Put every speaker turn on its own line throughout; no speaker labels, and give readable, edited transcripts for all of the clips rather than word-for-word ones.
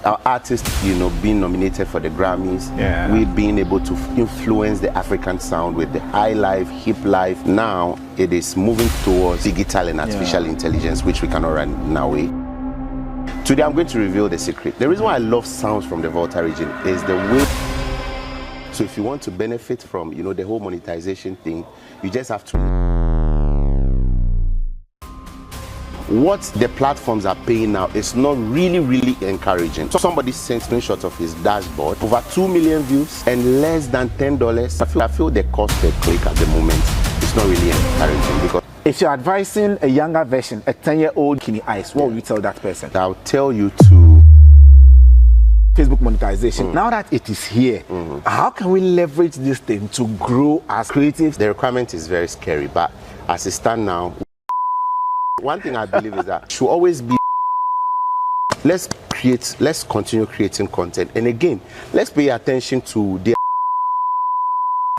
our artists, being nominated for the Grammys, we being able to influence the African sound with the high life, hip life. Now it is moving towards digital and artificial intelligence, which we cannot run in our way. Today I'm going to reveal the secret. The reason why I love sounds from the Volta region is the way. So if you want to benefit from, the whole monetization thing, you just have to. What the platforms are paying now is not really encouraging. So somebody sent screenshots of his dashboard, over 2 million views and less than $10. I feel the cost per click at the moment is not really encouraging, because
if you're advising a younger version, a 10-year-old Kenny Ice, what will you tell that person?
I'll tell you to
Facebook monetization. Now that it is here, how can we leverage this thing to grow as creatives?
The requirement is very scary, but as it stands now, one thing I believe is that should always be, let's continue creating content, and again, let's pay attention to the.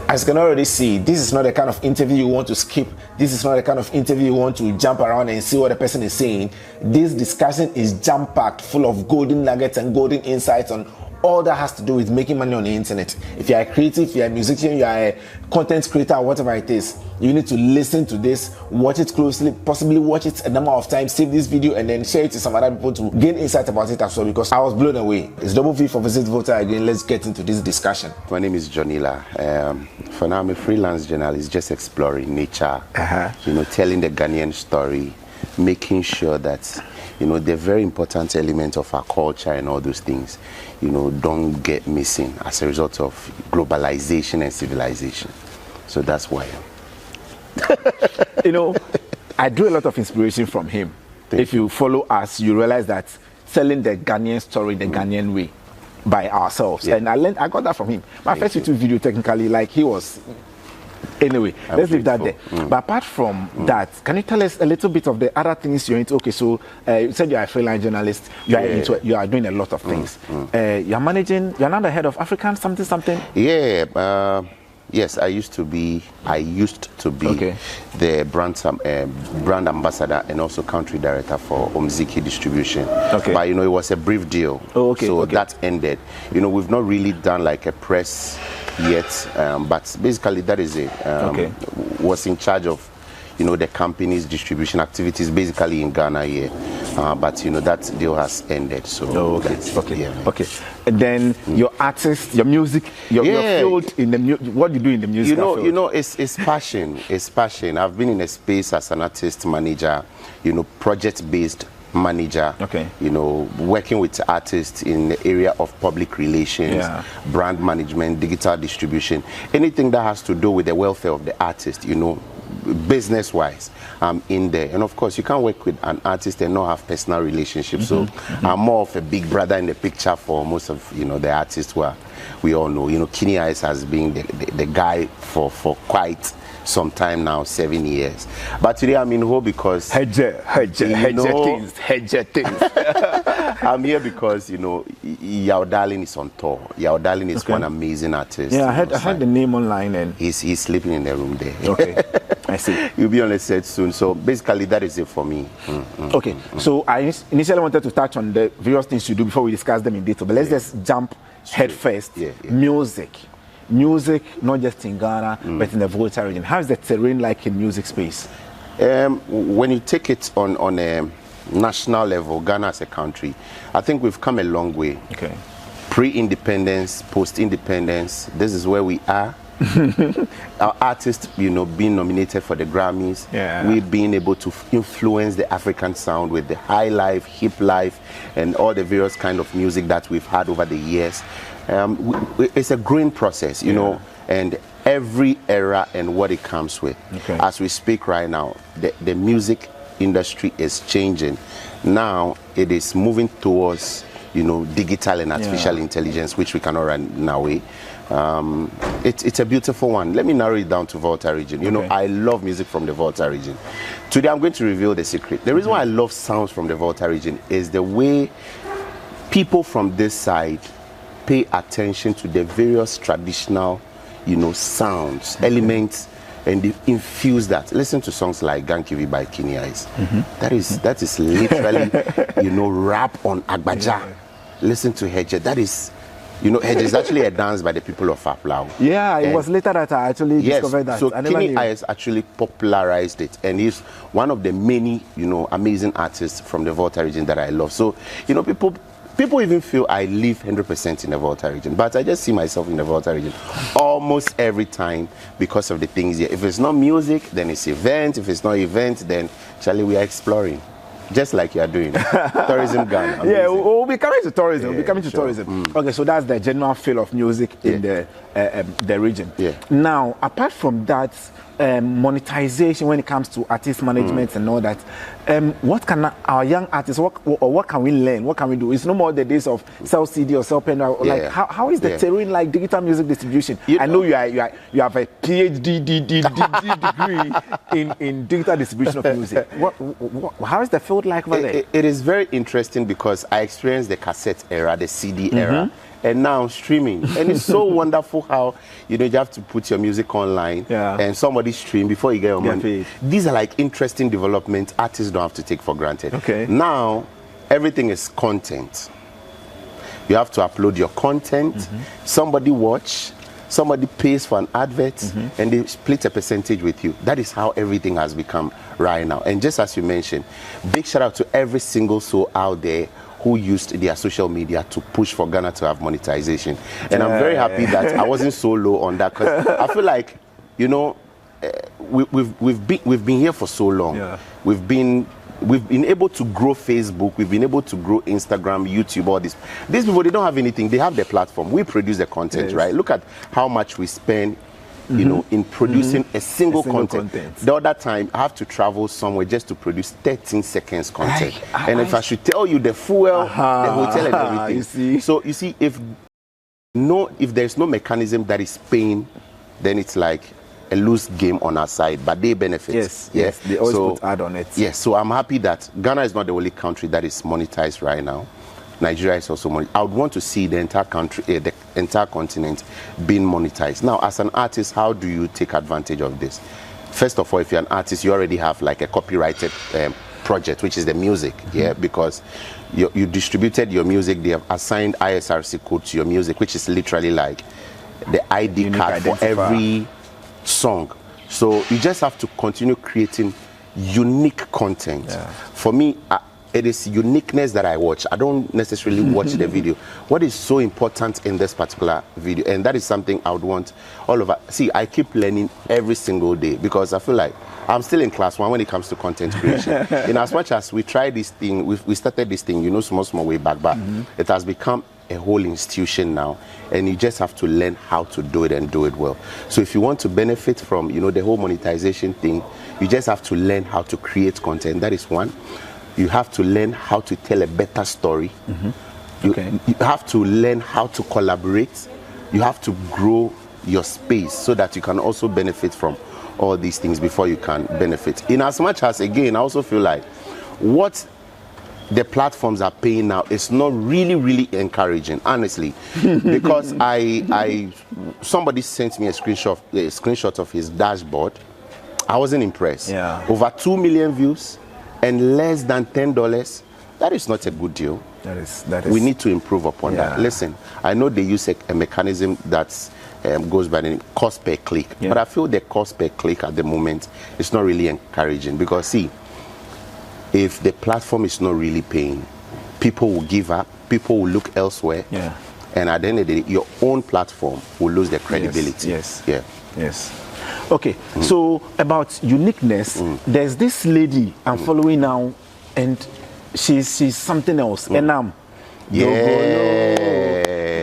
As you can already see, this is not the kind of interview you want to skip. This is not the kind of interview you want to jump around and see what the person is saying. This discussion is jam-packed, full of golden nuggets and golden insights on all that has to do with making money on the internet. If you're a creative, if you're a musician, you're a content creator, whatever it is, you need to listen to this, watch it closely, possibly watch it a number of times, save this video, and then share it to some other people to gain insight about it as well, because I was blown away. It's Double V for Visit Volta again. Let's get into this discussion.
My name is Jonila. For now, I'm a freelance journalist, just exploring nature, telling the Ghanaian story, making sure that the very important element of our culture and all those things, don't get missing as a result of globalization and civilization. So that's why
I drew a lot of inspiration from him. If you follow us, you realize that telling the Ghanaian story the Ghanaian way by ourselves. And I got that from him. My first YouTube video, technically, like he was. Anyway, let's leave that there. But apart from that, can you tell us a little bit of the other things you're into? Okay, so you said you're a freelance journalist. You are doing a lot of things. You're managing. You're now the head of African something.
Yeah. Yes, I used to be the brand ambassador and also country director for Omziki Distribution. But it was a brief deal. That ended. We've not really done like a press yet, but basically that is it. Was in charge of the company's distribution activities basically in Ghana here, but that deal has ended. So and then your artist, your music, your field in the what do you do in the music field? It's passion. I've been in a space as an artist manager, project-based manager, working with artists in the area of public relations, brand management, digital distribution, anything that has to do with the welfare of the artist, business wise, I'm in there. And of course you can't work with an artist and not have personal relationships. So I'm more of a big brother in the picture for most of the artists who we all know. Kenny Ice has been the guy for quite some time now, 7 years. But today I'm in here because
hedge things.
I'm here because Yao Darling is on tour. Yao Darling is one amazing artist.
Yeah, I heard the name online, and
he's sleeping in the room there.
Okay, I see.
He'll be on the set soon. So basically that is it for me.
Okay, so I initially wanted to touch on the various things you do before we discuss them in detail, but let's just jump head first. Music, not just in Ghana, but in the Volta region. How is the terrain like in music space?
When you take it on a national level, Ghana as a country, I think we've come a long way. Pre-independence, post-independence, this is where we are. Our artists, being nominated for the Grammys, we've been able to influence the African sound with the high life, hip life, and all the various kind of music that we've had over the years. It's a growing process, and every era and what it comes with. As we speak right now, the music industry is changing. Now it is moving towards digital and artificial intelligence, which we cannot run in our way. It's a beautiful one. Let me narrow it down to Volta region. I love music from the Volta region. Today I'm going to reveal the secret. The reason why I love sounds from the Volta region is the way people from this side pay attention to the various traditional, sounds, elements, and they infuse that. Listen to songs like Gankivi by Kenny Ice. That is literally, rap on Agbaja. listen to Hedge. That is, you know, Hedge is actually a dance by the people of Aflao.
Yeah, it was later that I actually discovered that.
So Kenny Ayers actually popularized it, and he's one of the many, you know, amazing artists from the Volta region that I love. So, you know, people even feel I live 100% in the Volta region, but I just see myself in the Volta region almost every time because of the things here. If it's not music, then it's event. If it's not event, then Charlie, we are exploring. Just like you are doing. Tourism Ghana.
Yeah, we'll be coming to tourism. Yeah, we'll be coming to tourism. Okay, so that's the general feel of music in the region.
Yeah.
Now, apart from that, monetization when it comes to artist management and all that, what can our young artists, what can we learn? What can we do? It's no more the days of sell CD or sell pen. Like, how is the terrain like digital music distribution? I know you have a PhD degree in digital distribution of music. How is the field like over there?
It is very interesting because I experienced the cassette era, the CD era, and now streaming. And it's so wonderful how, you know, you have to put your music online and somebody stream before you get your money. These are like interesting developments artists don't have to take for granted.
Okay.
Now, everything is content. You have to upload your content. Somebody watch. Somebody pays for an advert and they split a percentage with you. That is how everything has become right now. And just as you mentioned, big shout out to every single soul out there who used their social media to push for Ghana to have monetization. And I'm very happy that I wasn't so low on that, because I feel like, you know, we've been here for so long. We've been able to grow Facebook, we've been able to grow Instagram, YouTube, all this. These people, they don't have anything, they have their platform. We produce the content, right? Look at how much we spend, you know, in producing a single content. The other time, I have to travel somewhere just to produce 13 seconds content. And if I should tell you the fuel, the hotel and everything.
You see?
So you see, if there's no mechanism that is paying, then it's like a loose game on our side, but they benefit.
Yes, they always put ad on it.
Yes, so I'm happy that Ghana is not the only country that is monetized right now. Nigeria is also monetized. I would want to see the entire country, the entire continent being monetized. Now, as an artist, how do you take advantage of this? First of all, if you're an artist, you already have like a copyrighted project, which is the music, because you distributed your music, they have assigned ISRC code to your music, which is literally like the ID
Unique
card for every song. So you just have to continue creating unique content. For me, it is uniqueness that I watch. I don't necessarily watch the video. What is so important in this particular video, and that is something I would want all of us. See, I keep learning every single day because I feel like I'm still in class 1 when it comes to content creation. In as much as we tried this thing, we started this thing, you know, small way back, but it has become a whole institution now, and you just have to learn how to do it and do it well. So if you want to benefit from, you know, the whole monetization thing, you just have to learn how to create content. That is one. You have to learn how to tell a better story. You have to learn how to collaborate. You have to grow your space so that you can also benefit from all these things before you can benefit. In as much as, again, I also feel like what the platforms are paying now is not really encouraging, honestly, because somebody sent me a screenshot of his dashboard. I wasn't impressed. Over 2 million views and less than $10. That is not a good deal.
That is.
We need to improve upon that. Listen, I know they use a mechanism that goes by the cost per click, but I feel the cost per click at the moment is not really encouraging, because see, if the platform is not really paying, people will give up, people will look elsewhere, and at the end of the day, your own platform will lose their credibility.
Yes. Okay, so about uniqueness, there's this lady I'm following now, and she's something else. Enam.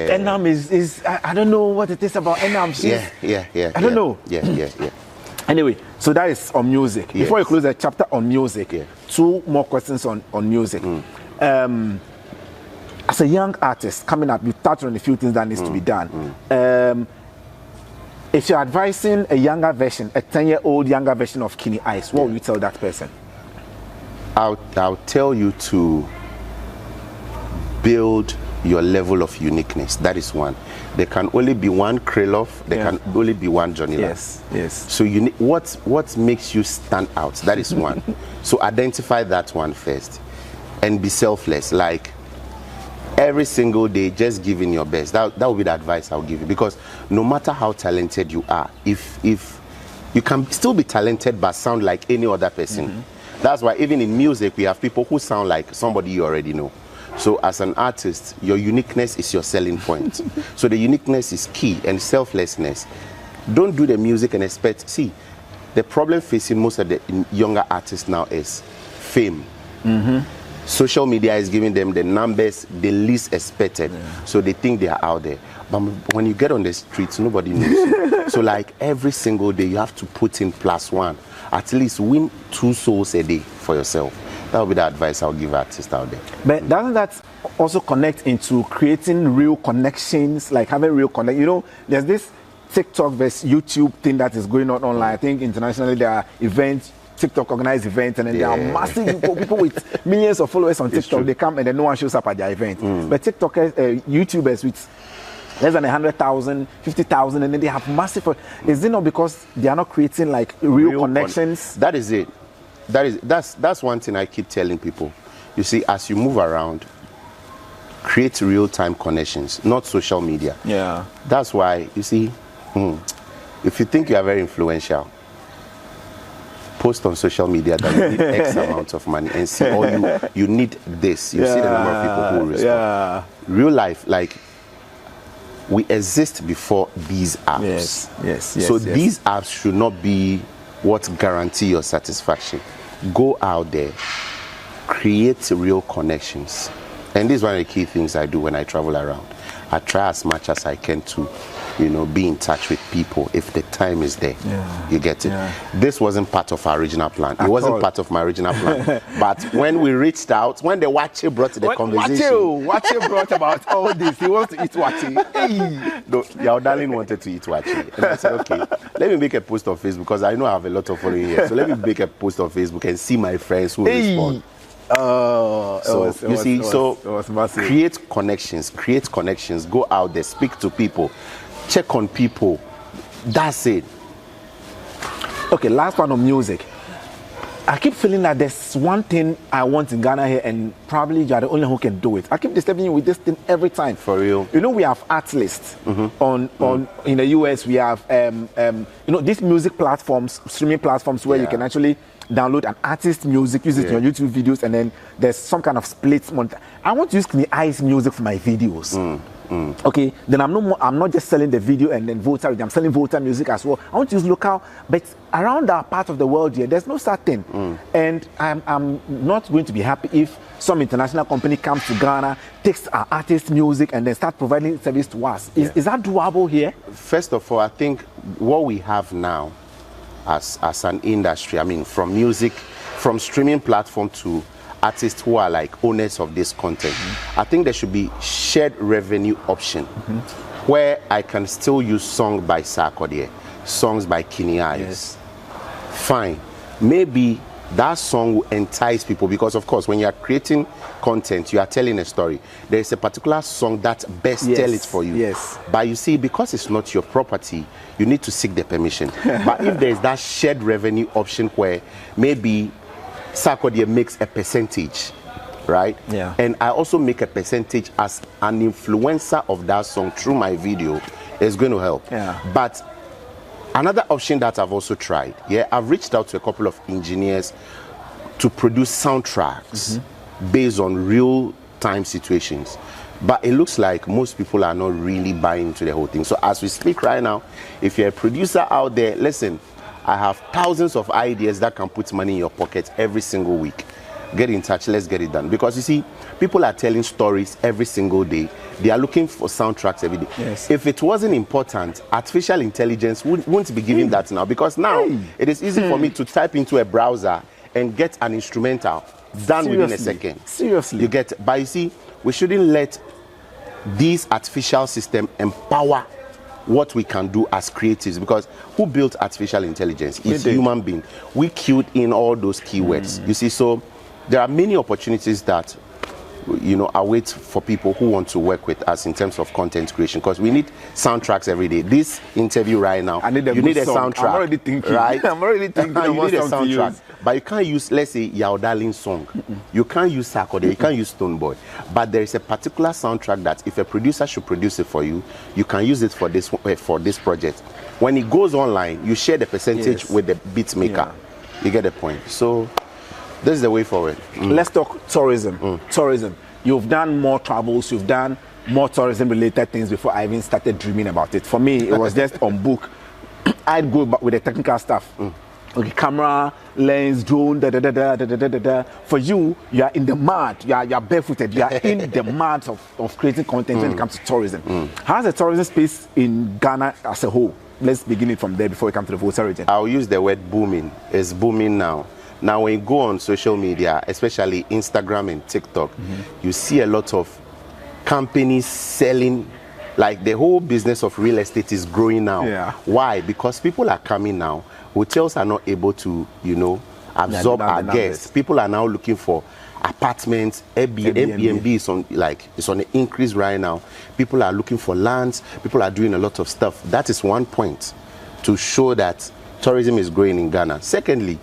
Enam is I don't know what it is about Enam. I don't know. Anyway, so that is on music. Before you close the chapter on music, 2 more questions on music. As a young artist coming up, you touched on a few things that needs to be done. If you're advising a younger version, a 10-year-old younger version of Kenny Ayers, what will you tell that person?
I'll tell you to build your level of uniqueness. That is one. There can only be one Krylov. There can only be one Johnny Love.
Yes.
So what makes you stand out? That is one. So identify that one first, and be selfless. Like, every single day, just giving your best. That would be the advice I'll give you, because no matter how talented you are, if you can still be talented but sound like any other person. That's why even in music we have people who sound like somebody you already know. So as an artist, your uniqueness is your selling point. So the uniqueness is key, and selflessness. Don't do the music and expect. See, the problem facing most of the younger artists now is fame. Social media is giving them the numbers they least expected, so they think they are out there. But when you get on the streets, nobody knows you. So like every single day, you have to put in +1. At least win 2 souls a day for yourself. That will be the advice I'll give artists out there.
But doesn't that also connect into creating real connections, like having real connect? You know, there's this TikTok versus YouTube thing that is going on online. I think internationally there are events, TikTok organized events, and then there are massive people with millions of followers on TikTok. They come and then no one shows up at their event. But TikTokers, YouTubers with less than 100,000, 50,000, and then they have massive. Is it not because they are not creating like real connections?
That is it. That's one thing I keep telling people. You see, as you move around, create real-time connections, not social media.
Yeah.
That's why, you see, if you think you are very influential, post on social media that you need X amount of money and see, or you need this. You see the number of people who will respond. Real life, like, we exist before these apps.
Yes.
So these apps should not be what guarantee your satisfaction. Go out there, create real connections. And this is one of the key things I do when I travel around. I try as much as I can to, be in touch with people if the time is there. You get it? This wasn't part of our original plan. It wasn't part of my original plan. But when we reached out, when the Wache brought the conversation.
Wache brought about all this. He wants to eat Wache.
Hey. Your darling wanted to eat Wache. And I said, okay, let me make a post on Facebook, because I know I have a lot of following here. So let me make a post on Facebook and see my friends who respond. Create connections, go out there, speak to people, check on people. That's it.
Okay, last one on music. I keep feeling that there's one thing I want in Ghana here, and probably you're the only one who can do it. I keep disturbing you with this thing every time.
For real.
We have Artlist on in the US. We have these music platforms, streaming platforms where you can actually download an artist's music, use it in your YouTube videos, and then there's some kind of split. I want to use Kini-Ice music for my videos. Okay, then I'm not just selling the video and then Volta. I'm selling Volta music as well. I want to use local, but around that part of the world here, there's no such thing. And I'm not going to be happy if some international company comes to Ghana, takes our artist music, and then start providing service to us. Is that doable here?
First of all, I think what we have now as an industry, I mean, from music, from streaming platform to artists who are like owners of this content, I think there should be shared revenue option where I can still use songs by Sarkodie, songs by Kini-Ice. Fine. Maybe that song will entice people, because of course when you are creating content, you are telling a story. There is a particular song that best tell it for you. But you see, because it's not your property, you need to seek the permission. But if there is that shared revenue option where maybe Sarkodie makes a percentage, right? And I also make a percentage as an influencer of that song through my video, it's going to help. But another option that I've also tried, I've reached out to a couple of engineers to produce soundtracks based on real-time situations. But it looks like most people are not really buying into the whole thing. So as we speak right now, if you're a producer out there, listen, I have thousands of ideas that can put money in your pocket every single week. Get in touch, let's get it done. Because you see, people are telling stories every single day. They are looking for soundtracks every day. If it wasn't important, artificial intelligence wouldn't be giving that now. Because now it is easy for me to type into a browser and get an instrumental done within a second. You get, but you see, we shouldn't let these artificial systems empower what we can do as creatives, because who built artificial intelligence? It's human being. We queued in all those keywords. You see, so there are many opportunities that await for people who want to work with us in terms of content creation, because we need soundtracks every day. This interview right now, you need a soundtrack.
I'm already thinking.
Right?
I'm already thinking.
You need a soundtrack. But you can't use, let's say, Yao Darling song. You can't use Sarkodie, you can't use Stone Boy. But there is a particular soundtrack that if a producer should produce it for you, you can use it for this project. When it goes online, you share the percentage with the beat maker. You get the point. So this is the way forward.
Let's talk tourism. Tourism. You've done more travels, you've done more tourism related things before I even started dreaming about it. For me, it was just on book. I'd go back with the technical stuff. Okay, camera, lens, drone, For you, you are in the mud. You are barefooted. You are in the mud of creating content when it comes to tourism. How's the tourism space in Ghana as a whole? Let's begin it from there before we come to the Volta region.
I'll use the word booming. It's booming now. Now, when you go on social media, especially Instagram and TikTok, you see a lot of companies selling. Like the whole business of real estate is growing now. Why? Because people are coming now. Hotels are not able to, absorb our guests. People are now looking for apartments. Airbnb is on the increase right now. People are looking for lands. People are doing a lot of stuff. That is one point to show that tourism is growing in Ghana. Secondly,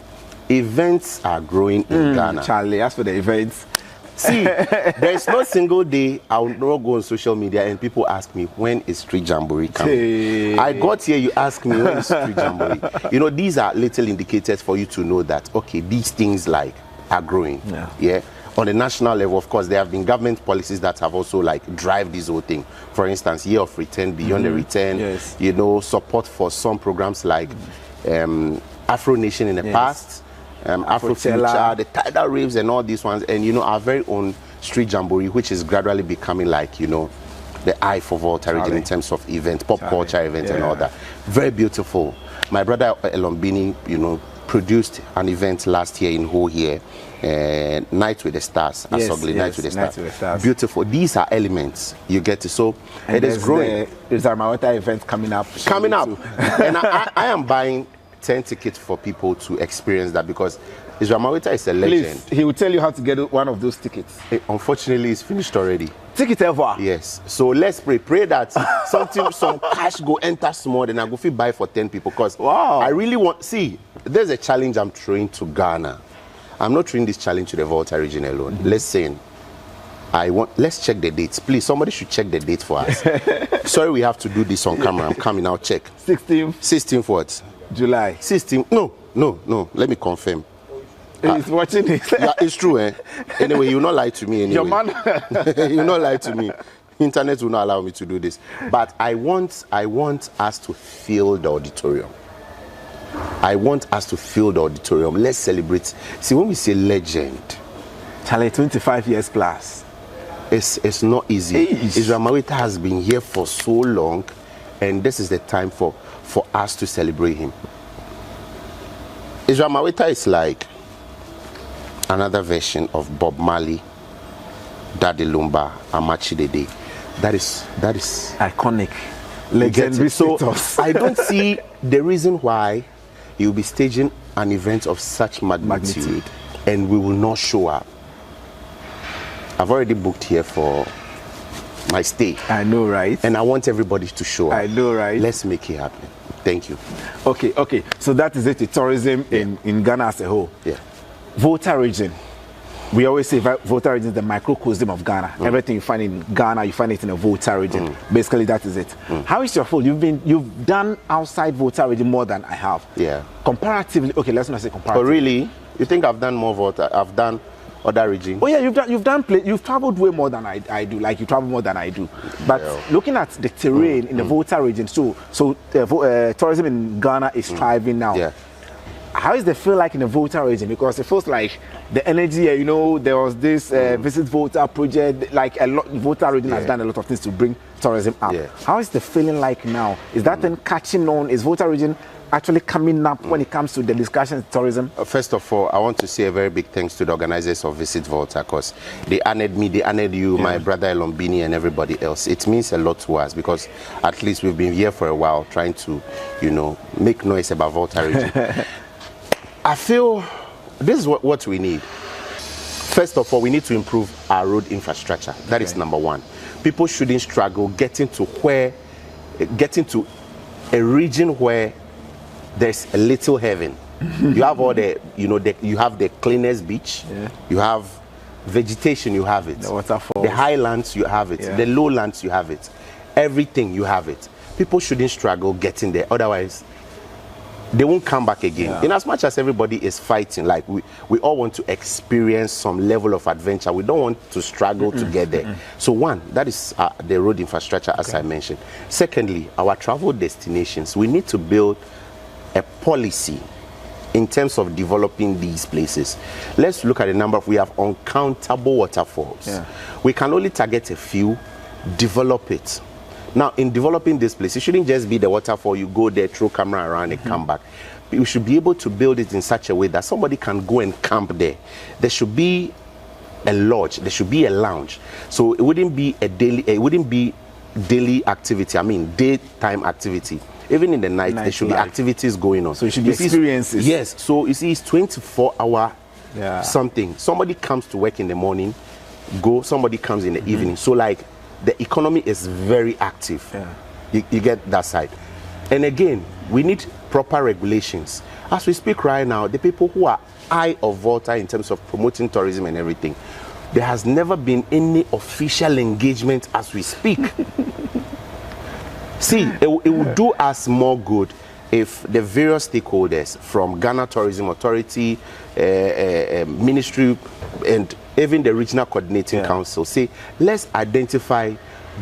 events are growing in Ghana.
Charlie, as for the events,
see, there's no single day I will not go on social media and people ask me, when is Street Jamboree coming? I got here, you ask me, when is Street Jamboree? These are little indicators for you to know that, okay, these things are growing. Yeah. On the national level, of course, there have been government policies that have also drive this whole thing. For instance, Year of Return, Beyond the Return, support for some programs like Afro Nation in the past. Afro Future, the tidal waves and all these ones, and our very own Street Jamboree, which is gradually becoming the eye for Volta region in terms of events, pop culture events and all that. Very beautiful. My brother Elombini, produced an event last year in Ho here, Night with the Stars, Night with the Stars. Beautiful. These are elements you get to. So and it is growing.
There's our Maweta event coming up.
And I am buying 10 tickets for people to experience that because Israel Maweta is a legend.
Please, he will tell you how to get one of those tickets.
Unfortunately, it's finished already.
Ticket ever?
Yes. So let's pray that some cash go enter small, then I go buy for 10 people because I really want. See, there's a challenge I'm throwing to Ghana. I'm not throwing this challenge to the Volta region alone. Let's check the dates. Please, somebody should check the date for us. Sorry, we have to do this on camera. I'm coming out. Check. 16th what?
July.
16th. No. Let me confirm.
He's watching it.
Yeah, it's true. Anyway, you'll not lie to me anyway.
Your man.
You'll not lie to me. Internet will not allow me to do this. But I want us to fill the auditorium. Let's celebrate. See, when we say legend,
Charlie, 25 years plus.
It's not easy. Israel Maweta has been here for so long, and this is the time for us to celebrate him. Israel Maweta is like another version of Bob Marley, Daddy Lumba, Amachi Dede. That is
iconic, legendary.
So I don't see the reason why he will be staging an event of such magnitude and we will not show up. I've already booked here for my stay.
I know, right?
And I want everybody to show up.
I know, right?
Let's make it happen. Thank you.
Okay. So that is it, the tourism in Ghana as a whole.
Yeah.
Volta region. We always say Volta region is the microcosm of Ghana. Everything you find in Ghana, you find it in the Volta region. Basically, that is it. How is your fold? You've done outside Volta region more than I have.
Yeah.
Comparatively, okay, let's not say comparatively.
But really, you think I've done more Volta? I've done other regions.
Oh yeah, you've traveled way more than I do. Like you travel more than I do. But looking at the terrain in the Volta region, so tourism in Ghana is thriving now.
Yeah.
How is the feel like in the Volta region? Because it feels like the energy, there was this Visit Volta project, like a lot. Volta region has done a lot of things to bring tourism up.
Yeah.
How is the feeling like now? Is that thing catching on? Is Volta region actually coming up when it comes to the discussions tourism?
First of all, I want to say a very big thanks to the organizers of Visit Volta because they honored me, they honored you, my brother Elombini and everybody else. It means a lot to us because at least we've been here for a while trying to, make noise about Volta region. I feel this is what we need. First of all, we need to improve our road infrastructure. That is number one. People shouldn't struggle getting to a region where there's a little heaven. You have all the, you have the cleanest beach. Yeah. You have vegetation, you have it.
The waterfalls.
The highlands, you have it. Yeah. The lowlands, you have it. Everything, you have it. People shouldn't struggle getting there. Otherwise, they won't come back again. Yeah. In as much as everybody is fighting, like we all want to experience some level of adventure. We don't want to struggle to get there. So one, that is the road infrastructure, as I mentioned. Secondly, our travel destinations. We need to build a policy in terms of developing these places. Let's look at the number. We have uncountable waterfalls. Yeah. We can only target a few, develop it. Now, in developing this place, it shouldn't just be the waterfall, you go there, throw camera around and come back. You should be able to build it in such a way that somebody can go and camp there. There should be a lodge, there should be a lounge. So it wouldn't be daily activity, daytime activity. Even in the night there should be activities going on.
So it should be experiences.
Yes, so you see, it's 24-hour something. Somebody comes to work in the morning, somebody comes in the evening. So like, the economy is very active. Yeah. You get that side. And again, we need proper regulations. As we speak right now, the people who are eye of Volta in terms of promoting tourism and everything, there has never been any official engagement as we speak. See, it would do us more good if the various stakeholders from Ghana Tourism Authority, Ministry, and even the Regional Coordinating Council say, let's identify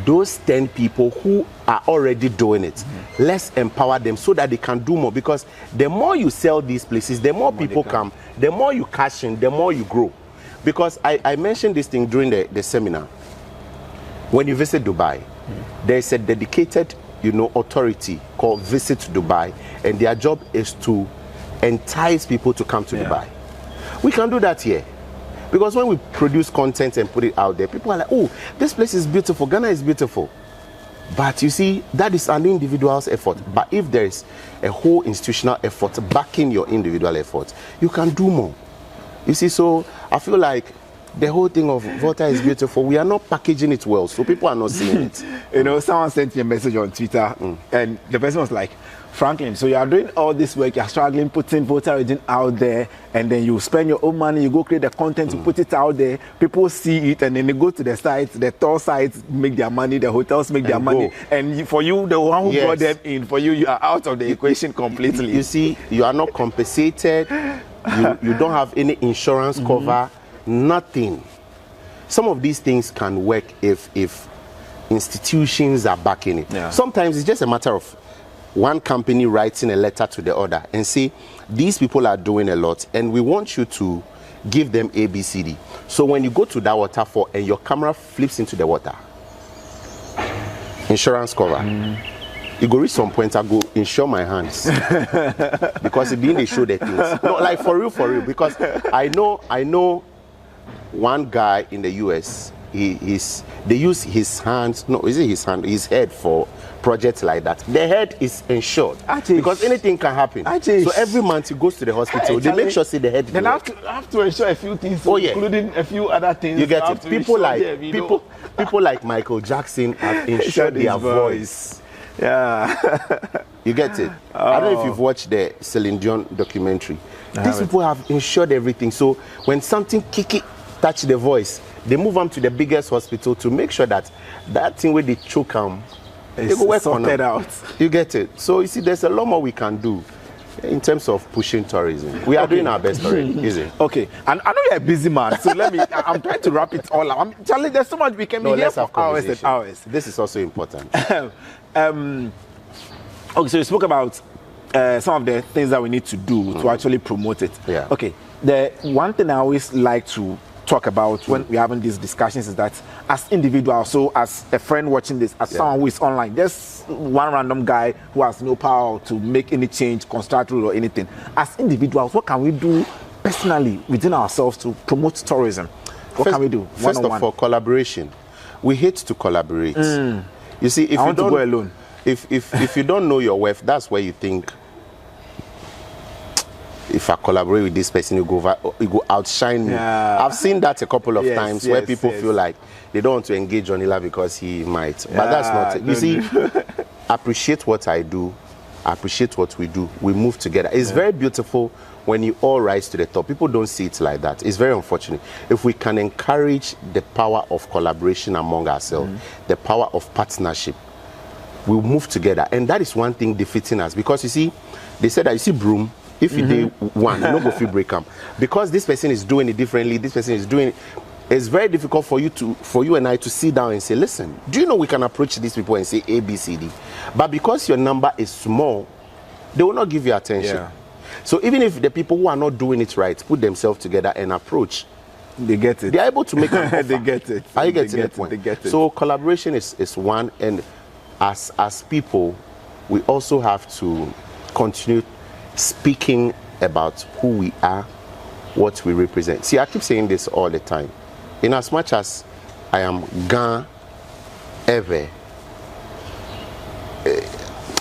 those 10 people who are already doing it. Let's empower them so that they can do more, because the more you sell these places, the more people come, the more you cash in, the more you grow. Because I mentioned this thing during the seminar. When you visit Dubai, there is a dedicated authority called Visit Dubai, and their job is to entice people to come to Dubai. We can do that here. Because when we produce content and put it out there, people are like, oh, this place is beautiful, Ghana is beautiful. But you see, that is an individual's effort. But if there is a whole institutional effort backing your individual effort, you can do more. You see, so I feel like the whole thing of Volta is beautiful, we are not packaging it well, so people are not seeing it.
Someone sent me a message on Twitter, and the person was like, Franklin, so you are doing all this work, you're struggling, putting Volta region out there, and then you spend your own money, you go create the content, you put it out there, people see it, and then they go to the sites, the tour sites make their money, the hotels make their money, and for you, the one who brought them in, for you, you are out of the equation completely.
You see, you are not compensated, you don't have any insurance cover, nothing. Some of these things can work if institutions are backing it. Yeah. Sometimes it's just a matter of one company writing a letter to the other and say, these people are doing a lot and we want you to give them ABCD. So when you go to that waterfall and your camera flips into the water, insurance cover. You go reach some point, I go insure my hands. Because it being they show the things. No, like for real, because I know one guy in the US, they use his hands, his head for projects like that. The head is insured because anything can happen. So every month he goes to the hospital, they make sure see the head.
Then I have to insure a few things, including a few other things.
You get it. People like Michael Jackson have insured their voice.
Yeah.
You get it. I don't know if you've watched the Celine Dion documentary. These people have insured everything. So when something kicky touch the voice, they move them to the biggest hospital to make sure that thing where they choke them, they go work on it out. You get it. So you see, there's a lot more we can do in terms of pushing tourism. We are doing our best already, is it?
Okay. And I know you're a busy man, so I'm trying to wrap it all up. Charlie, there's so much we can be here for hours and hours.
This is also important.
Okay, so you spoke about some of the things that we need to do to actually promote it.
Yeah.
Okay. The one thing I always like to talk about when we're having these discussions is that as individuals, so as a friend watching this, as someone who is online, just one random guy who has no power to make any change, constructive or anything. As individuals, what can we do personally within ourselves to promote tourism? What can we do?
First of all, collaboration. We hate to collaborate. You see, if
I want to go alone.
If you don't know your worth, that's where you think, if I collaborate with this person, you go outshine me. Yeah. I've seen that a couple of times where people feel like they don't want to engage Onila because he might. But that's not it. You see, appreciate what I do I appreciate what we do. We move together. It's very beautiful when you all rise to the top. People don't see it like that. It's very unfortunate. If we can encourage the power of collaboration among ourselves, the power of partnership, we'll move together. And that is one thing defeating us. Because you see, they said that you see broom, if you do one, you don't go feel break them. Because this person is doing it differently, this person is doing it. It's very difficult for you and I to sit down and say, listen, do you know we can approach these people and say A, B, C, D? But because your number is small, they will not give you attention. Yeah. So even if the people who are not doing it right put themselves together and approach,
they get it.
They are able to make an offer.
They get it.
Are you getting the point?
They get it.
So collaboration is one, and as people, we also have to continue speaking about who we are, what we represent. See, I keep saying this all the time. In as much as I am Gan ever,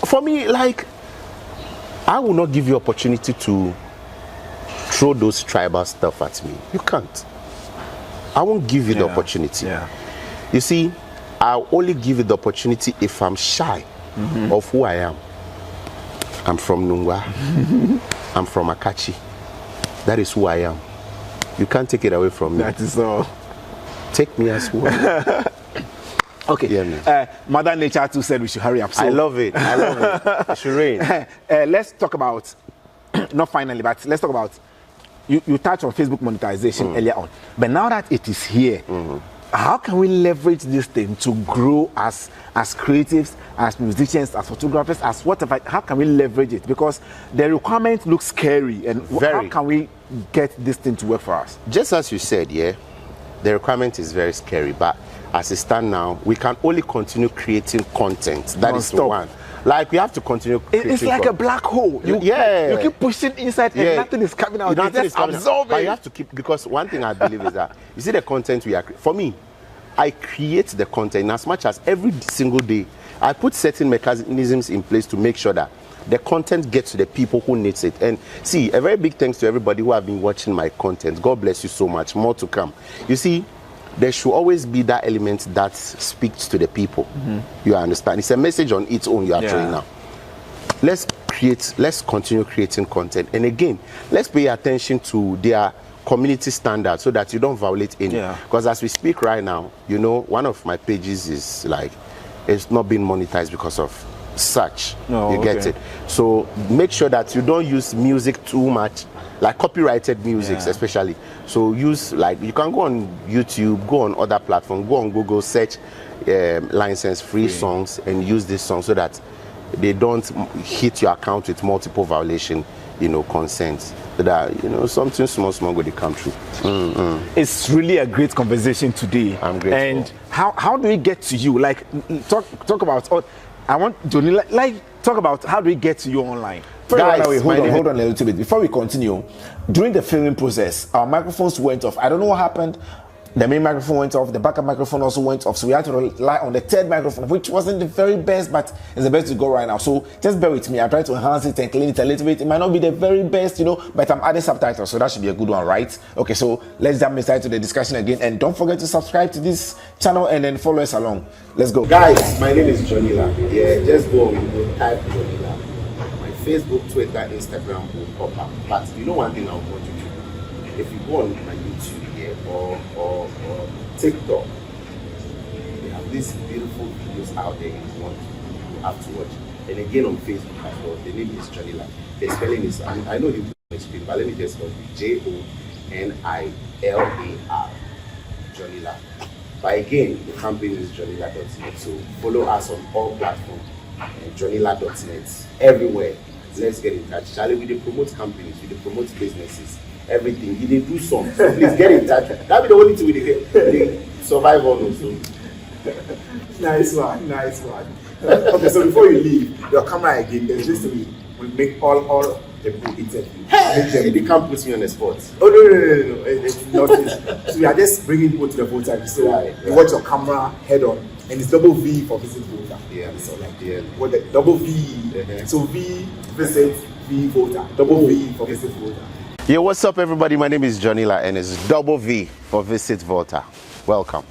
for me, like, I will not give you opportunity to throw those tribal stuff at me. You can't. I won't give you the opportunity. Yeah. You see, I'll only give you the opportunity if I'm shy of who I am. I'm from Nungwa. I'm from Akachi. That is who I am. You can't take it away from me.
That is all.
Take me as who I am.
Okay. Yeah, Mother Nature too said we should hurry up. So,
I love it. I love it. It should rain.
Let's talk about, not finally, but let's talk about, you touched on Facebook monetization earlier on. But now that it is here, how can we leverage this thing to grow as creatives, as musicians, as photographers, as whatever? How can we leverage it? Because the requirement looks scary. And how can we get this thing to work for us?
Just as you said, yeah, the requirement is very scary. But as it stands now, we can only continue creating content. That is the one. Like, we have to continue creating
It's like a black hole. You keep pushing inside and nothing is coming out.
Nothing is coming
out.
But you have to keep, because one thing I believe is that, you see the content we are creating. For me, I create the content as much as every single day, I put certain mechanisms in place to make sure that the content gets to the people who needs it. And see, a very big thanks to everybody who have been watching my content. God bless you so much. More to come. You see, there should always be that element that speaks to the people. You understand? It's a message on its own you are throwing now. Let's continue creating content. And again, let's pay attention to their community standards so that you don't violate any. Because as we speak right now, you know, one of my pages is like, it's not being monetized because of such. You get it? So make sure that you don't use music too much, like copyrighted music especially. So use, like, you can go on YouTube, go on other platforms, go on Google, search license-free songs and use this song so that they don't hit your account with multiple violation, you know, consents. So that, you know, something small will come true.
It's really a great conversation today.
I'm grateful.
And how do we get to you? Like, talk about, I want Johnny, like, talk about how do we get to you online?
Guys,
hold on a little bit. Before we continue, during the filming process, our microphones went off. I don't know what happened. The main microphone went off. The backup microphone also went off. So we had to rely on the third microphone, which wasn't the very best, but it's the best to go right now. So just bear with me. I tried to enhance it and clean it a little bit. It might not be the very best, you know, but I'm adding subtitles, so that should be a good one, right? Okay, so let's jump inside to the discussion again. And don't forget to subscribe to this channel and then follow us along. Let's go.
Guys, my name is Johnny La. Yeah, just go and type Johnny La. My Facebook, Twitter, Instagram will pop up. But you know one thing I want you to do? If you go on my YouTube or TikTok, they have these beautiful videos out there if you want, you have to watch. And again on Facebook as well, the name is Johnny La. The spelling is, I know you put screen, but let me just spell it. Jonilar. Johnny La. But again, the company is JohnnyLa.net. So follow us on all platforms. JohnnyLa.net everywhere. Let's get in touch. Charlie, we promote companies, we promote businesses. Everything. You did do some. So please get in touch. That'll be the only thing we survive on also.
Nice one. Okay, so before you leave, your camera again, there's this thing we make all the people interview.
Hey, they can't put me on the spot.
Oh no. It's not this. So we are just bringing people to the voter. So you watch your camera head on. And it's double V for visit voter.
Yeah.
So like what the double V. So V visit V voter. Double V for visit voter.
Yo, what's up everybody? My name is Johnny La and it's double V for Visit Volta. Welcome.